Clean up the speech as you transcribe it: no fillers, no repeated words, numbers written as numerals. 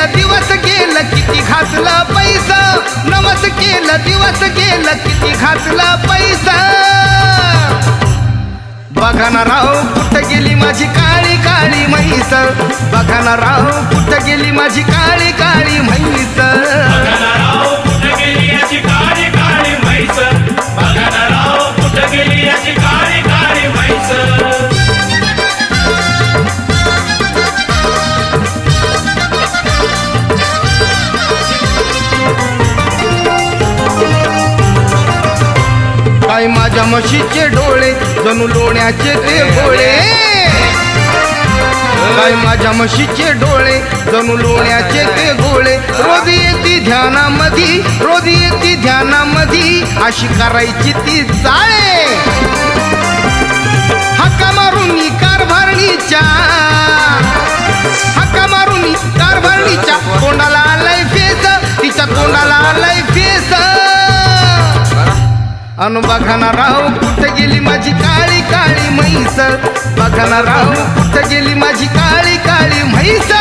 दिवस गेलं किती घातला पैसा, नवस केलं दिवस गेलं किती घातला पैसा. बघा ना राव कुठं गेली माझी काळी काळी म्हैस, बघा ना राव कुठं गेली माझी काळी काळी म्हैस. काय माझ्या म्हशीचे डोळे जणू लोण्याचे ते भोळे, काय माझ्या म्हशीचे डोळे जणू लोण्याचे ते गोळे. रोज येती ध्यानामधी, रोज येती ध्यानामधी, अशी करायची ती चाळे. हक्का मारून कारभारणीच्या, हक्का मारून कारभारणीच्या तोंडाला आलाय फेस, तिच्या तोंडाला आलाय फेस. अन बघा ना राव कुठं गेली माझी काळी काळी म्हैस, बघा ना राव कुठं गेली माझी काळी काळी म्हैस.